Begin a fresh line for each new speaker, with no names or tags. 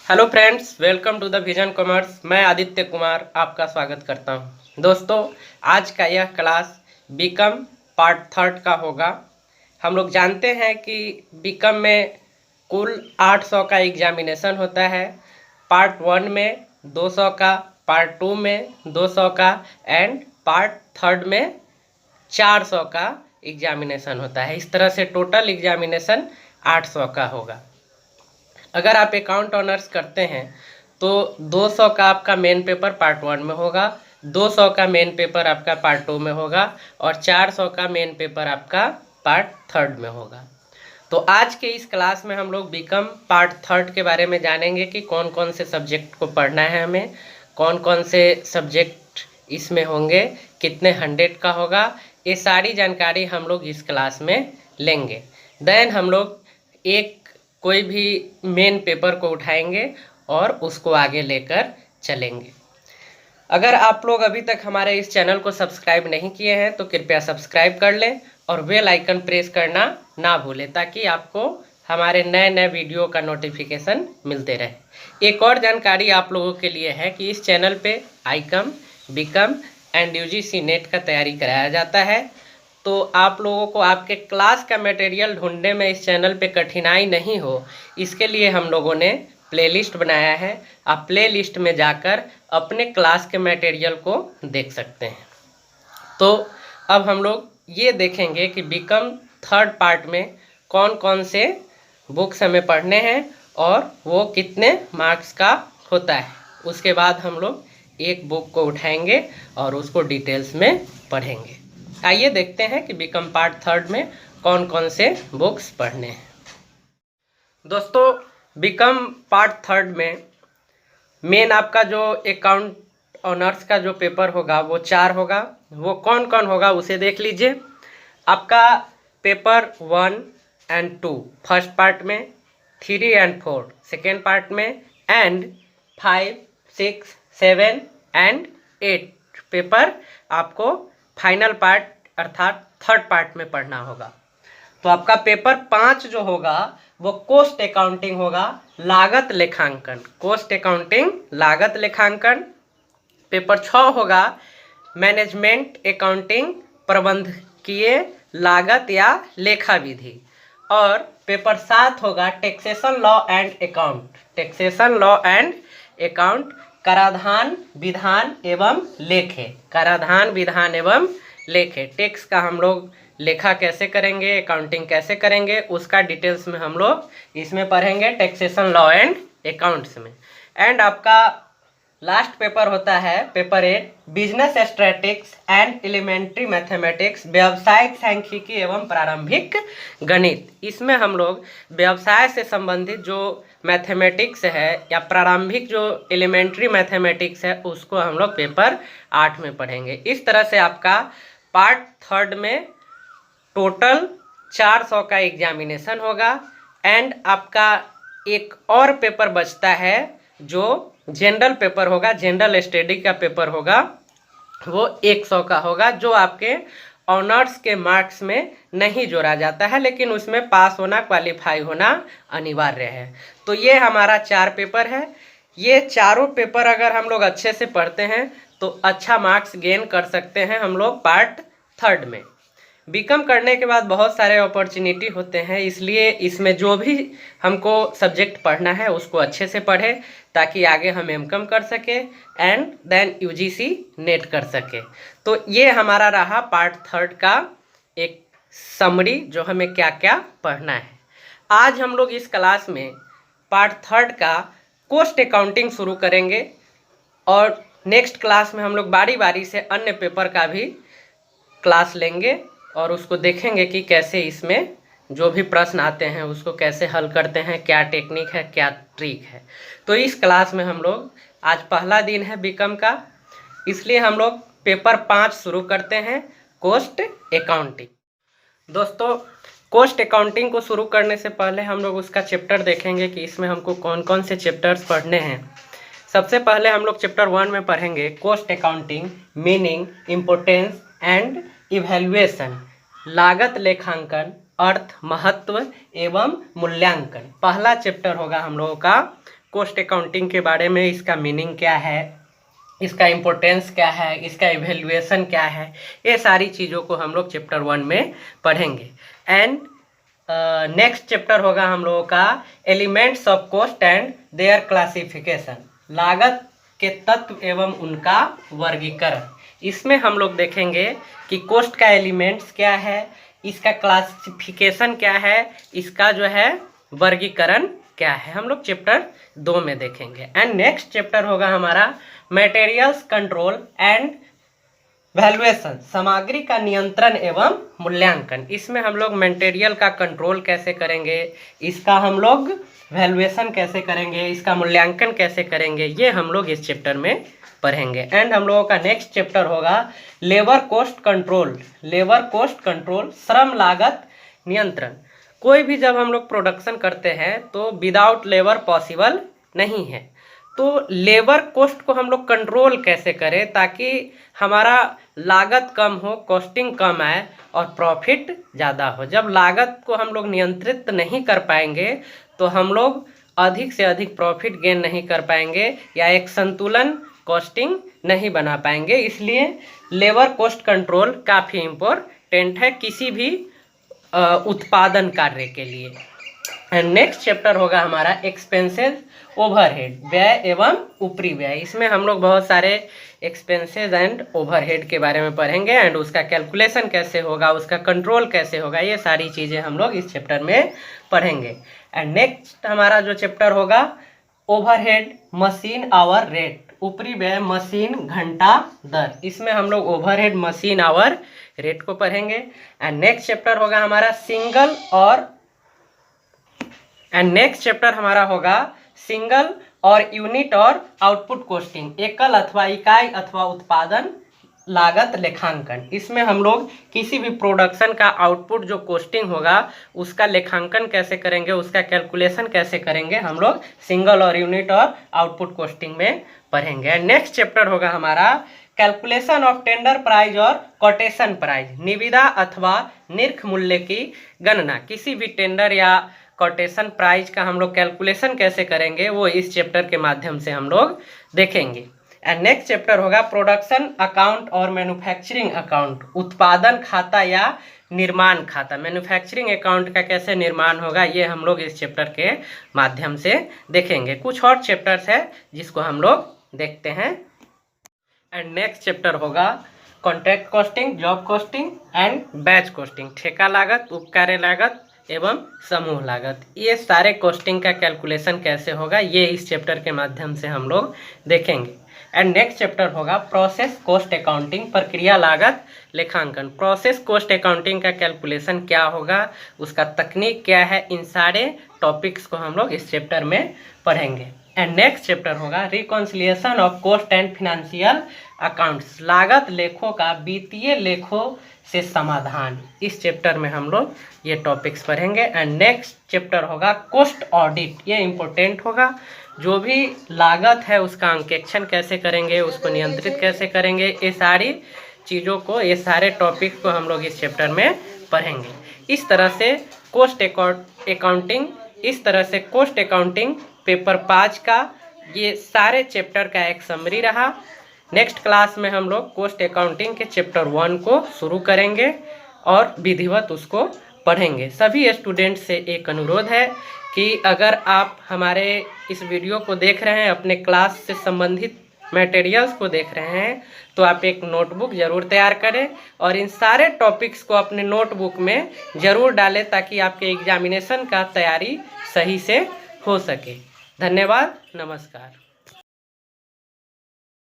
Hello friends, welcome to the vision commerce. मैं आदित्य कुमार आपका स्वागत करता हूं। दोस्तों, आज का यह क्लास बीकॉम पार्ट थर्ड का होगा। हम लोग जानते हैं कि बीकॉम में कुल 800 का एग्जामिनेशन होता है। पार्ट वन में 200 का, पार्ट टू में 200 का एंड पार्ट थर्ड में 400 का एग्जामिनेशन होता है। इस तरह से टोटल एग्जामिनेशन 800 का होगा। अगर आप अकाउंट ऑनर्स करते हैं तो 200 का आपका मेन पेपर पार्ट वन में होगा, 200 का मेन पेपर आपका पार्ट टू में होगा और 400 का मेन पेपर आपका पार्ट थर्ड में होगा। तो आज के इस क्लास में हम लोग बीकॉम पार्ट थर्ड के बारे में जानेंगे कि कौन कौन से सब्जेक्ट को पढ़ना है, हमें कौन कौन से सब्जेक्ट इसमें होंगे, कितने 100 का होगा, ये सारी जानकारी हम लोग इस क्लास में लेंगे। देन हम लोग एक कोई भी मेन पेपर को उठाएंगे और उसको आगे लेकर चलेंगे। अगर आप लोग अभी तक हमारे इस चैनल को सब्सक्राइब नहीं किए हैं तो कृपया सब्सक्राइब कर लें और बेल आइकन प्रेस करना ना भूलें ताकि आपको हमारे नए नए वीडियो का नोटिफिकेशन मिलते रहे। एक और जानकारी आप लोगों के लिए है कि इस चैनल पे ICom, BCom and UGC NET का तैयारी कराया जाता है। तो आप लोगों को आपके क्लास का मटेरियल ढूंढने में इस चैनल पे कठिनाई नहीं हो, इसके लिए हम लोगों ने प्लेलिस्ट बनाया है। आप प्लेलिस्ट में जाकर अपने क्लास के मटेरियल को देख सकते हैं। तो अब हम लोग ये देखेंगे कि बीकॉम थर्ड पार्ट में कौन कौन से बुक्स हमें पढ़ने हैं और वो कितने मार्क्स का होता है। उसके बाद हम लोग एक बुक को उठाएंगे और उसको डिटेल्स में पढ़ेंगे। आइए देखते हैं कि बीकॉम पार्ट थर्ड में कौन कौन से बुक्स पढ़ने हैं। दोस्तों, बीकॉम पार्ट थर्ड में मेन आपका जो अकाउंट ऑनर्स का जो पेपर होगा वो 4 होगा। वो कौन कौन होगा उसे देख लीजिए। आपका पेपर 1 एंड 2 फर्स्ट पार्ट में, 3 एंड 4 सेकेंड पार्ट में एंड 5, 6, 7 एंड 8 पेपर आपको फाइनल पार्ट अर्थात थर्ड पार्ट में पढ़ना होगा। तो आपका पेपर 5 जो होगा वो कॉस्ट अकाउंटिंग होगा, लागत लेखांकन, कॉस्ट अकाउंटिंग लागत लेखांकन। पेपर 6 होगा मैनेजमेंट अकाउंटिंग, प्रबंधकीय लागत या लेखा विधि। और पेपर 7 होगा taxation law and account, taxation law and account, कराधान विधान एवं लेखे, कराधान विधान एवं लेखे। टैक्स का हम लोग लेखा कैसे करेंगे, अकाउंटिंग कैसे करेंगे, उसका डिटेल्स में हम लोग इसमें पढ़ेंगे टैक्सेशन लॉ एंड अकाउंट्स में। एंड आपका लास्ट पेपर होता है paper 8 business statistics and elementary mathematics, व्यावसायिक सांख्यिकी एवं प्रारंभिक गणित। इसमें हम लोग व्यवसाय से संबंधित जो मैथमेटिक्स है या प्रारंभिक जो एलिमेंट्री मैथमेटिक्स है उसको हम लोग पेपर 8 में पढ़ेंगे। इस तरह से आपका पार्ट थर्ड में टोटल 400 का एग्जामिनेशन होगा। एंड आपका एक और पेपर बचता है जो जनरल पेपर होगा, जनरल स्टडी का पेपर होगा, वो 100 का होगा, जो आपके ऑनर्स के मार्क्स में नहीं जोड़ा जाता है लेकिन उसमें पास होना, क्वालिफाई होना अनिवार्य है। तो ये हमारा 4 पेपर है। ये चारों पेपर अगर हम लोग अच्छे से पढ़ते हैं तो अच्छा मार्क्स गेन कर सकते हैं हम लोग पार्ट थर्ड में। बीकॉम करने के बाद बहुत सारे अपॉर्चुनिटी होते हैं, इसलिए इसमें जो भी हमको सब्जेक्ट पढ़ना है उसको अच्छे से पढ़े ताकि आगे हम एमकॉम कर सके एंड देन यूजीसी नेट कर सके। तो ये हमारा रहा पार्ट थर्ड का एक समरी, जो हमें क्या क्या पढ़ना है। आज हम लोग इस क्लास में पार्ट थर्ड का कॉस्ट अकाउंटिंग शुरू करेंगे और नेक्स्ट क्लास में हम लोग बारी बारी से अन्य पेपर का भी क्लास लेंगे और उसको देखेंगे कि कैसे इसमें जो भी प्रश्न आते हैं उसको कैसे हल करते हैं, क्या टेक्निक है, क्या ट्रिक है। तो इस क्लास में हम लोग, आज पहला दिन है बीकॉम का, इसलिए हम लोग पेपर 5 शुरू करते हैं, कॉस्ट अकाउंटिंग। दोस्तों, कॉस्ट अकाउंटिंग को शुरू करने से पहले हम लोग उसका चैप्टर देखेंगे कि इसमें हमको कौन कौन से चैप्टर्स पढ़ने हैं। सबसे पहले हम लोग चैप्टर 1 में पढ़ेंगे cost accounting, meaning, importance and evaluation, लागत लेखांकन, अर्थ, महत्व एवं मूल्यांकन। पहला चैप्टर होगा हम लोगों का कॉस्ट अकाउंटिंग के बारे में, इसका मीनिंग क्या है, इसका इम्पोर्टेंस क्या है, इसका इवेल्युएशन क्या है, ये सारी चीज़ों को हम लोग चैप्टर 1 में पढ़ेंगे। एंड नेक्स्ट चैप्टर होगा हम लोगों का elements of cost and there classification, लागत के तत्व एवं उनका वर्गीकरण। इसमें हम लोग देखेंगे कि कॉस्ट का एलिमेंट्स क्या है, इसका क्लासिफिकेशन क्या है, इसका जो है वर्गीकरण क्या है, हम लोग चैप्टर 2 में देखेंगे। एंड नेक्स्ट चैप्टर होगा हमारा मटेरियल्स कंट्रोल एंड वैल्यूएशन, सामग्री का नियंत्रण एवं मूल्यांकन। इसमें हम लोग मटेरियल का कंट्रोल कैसे करेंगे, इसका हम लोग वैल्यूएशन कैसे करेंगे, इसका मूल्यांकन कैसे करेंगे, ये हम लोग इस चैप्टर में पढ़ेंगे। एंड हम लोगों का नेक्स्ट चैप्टर होगा labour cost control, labour cost control, श्रम लागत नियंत्रण। कोई भी जब हम लोग प्रोडक्शन करते हैं तो विदाउट लेबर पॉसिबल नहीं है, तो लेबर कॉस्ट को हम लोग कंट्रोल कैसे करें ताकि हमारा लागत कम हो, कॉस्टिंग कम आए और प्रॉफिट ज़्यादा हो। जब लागत को हम लोग नियंत्रित नहीं कर पाएंगे तो हम लोग अधिक से अधिक प्रॉफिट गेन नहीं कर पाएंगे या एक संतुलन कॉस्टिंग नहीं बना पाएंगे। इसलिए लेबर कॉस्ट कंट्रोल काफ़ी इम्पोर्टेंट है किसी भी उत्पादन कार्य के लिए। एंड नेक्स्ट चैप्टर होगा हमारा एक्सपेंसेस ओवरहेड, व्यय एवं ऊपरी व्यय। इसमें हम लोग बहुत सारे एक्सपेंसेस एंड ओवरहेड के बारे में पढ़ेंगे एंड उसका कैलकुलेशन कैसे होगा, उसका कंट्रोल कैसे होगा, ये सारी चीज़ें हम लोग इस चैप्टर में पढ़ेंगे। एंड नेक्स्ट हमारा जो चैप्टर होगा ओवरहेड मशीन आवर रेट, ऊपरी व्यय मशीन घंटा दर। इसमें हम लोग ओवरहेड मशीन आवर रेट को पढ़ेंगे। एंड नेक्स्ट चैप्टर होगा हमारा सिंगल और यूनिट और आउटपुट कॉस्टिंग, एकल अथवा इकाई अथवा उत्पादन लागत लेखांकन। इसमें हम लोग किसी भी प्रोडक्शन का आउटपुट जो कॉस्टिंग होगा उसका लेखांकन कैसे करेंगे, उसका कैलकुलेशन कैसे करेंगे, हम लोग सिंगल और यूनिट और आउटपुट कॉस्टिंग में पढ़ेंगे। नेक्स्ट चैप्टर होगा हमारा कैलकुलेशन ऑफ टेंडर प्राइज और कोटेशन प्राइज, निविदा अथवा निर्ख मूल्य की गणना। किसी भी टेंडर या कोटेशन प्राइज का हम लोग कैलकुलेशन कैसे करेंगे वो इस चैप्टर के माध्यम से हम लोग देखेंगे। एंड नेक्स्ट चैप्टर होगा प्रोडक्शन अकाउंट और मैन्युफैक्चरिंग अकाउंट, उत्पादन खाता या निर्माण खाता। मैन्युफैक्चरिंग अकाउंट का कैसे निर्माण होगा ये हम लोग इस चैप्टर के माध्यम से देखेंगे। कुछ और चैप्टर्स है जिसको हम लोग देखते हैं। एंड नेक्स्ट चैप्टर होगा contract costing, job costing and batch costing, ठेका लागत, उपकार्य लागत एवं समूह लागत। ये सारे कॉस्टिंग का कैलकुलेशन कैसे होगा ये इस चैप्टर के माध्यम से हम लोग देखेंगे। एंड नेक्स्ट चैप्टर होगा प्रोसेस कॉस्ट अकाउंटिंग, प्रक्रिया लागत लेखांकन। प्रोसेस कॉस्ट अकाउंटिंग का कैलकुलेशन क्या होगा, उसका तकनीक क्या है, इन सारे टॉपिक्स को हम लोग इस चैप्टर में पढ़ेंगे। एंड नेक्स्ट चैप्टर होगा reconciliation of cost and financial accounts, लागत लेखों का वित्तीय लेखों से समाधान। इस चैप्टर में हम लोग ये टॉपिक्स पढ़ेंगे। एंड नेक्स्ट चैप्टर होगा कॉस्ट ऑडिट, ये इम्पोर्टेंट होगा। जो भी लागत है उसका अंकेक्षण कैसे करेंगे, उसको नियंत्रित कैसे करेंगे, ये सारी चीज़ों को, ये सारे टॉपिक को हम लोग इस चैप्टर में पढ़ेंगे। इस तरह से कॉस्ट अकाउंटिंग पेपर 5 का ये सारे चैप्टर का एक समरी रहा। नेक्स्ट क्लास में हम लोग कॉस्ट अकाउंटिंग के चैप्टर 1 को शुरू करेंगे और विधिवत उसको पढ़ेंगे। सभी स्टूडेंट से एक अनुरोध है कि अगर आप हमारे इस वीडियो को देख रहे हैं, अपने क्लास से संबंधित मटेरियल्स को देख रहे हैं, तो आप एक नोटबुक ज़रूर तैयार करें और इन सारे टॉपिक्स को अपने नोटबुक में ज़रूर डालें ताकि आपके एग्जामिनेशन का तैयारी सही से हो सके। धन्यवाद, नमस्कार।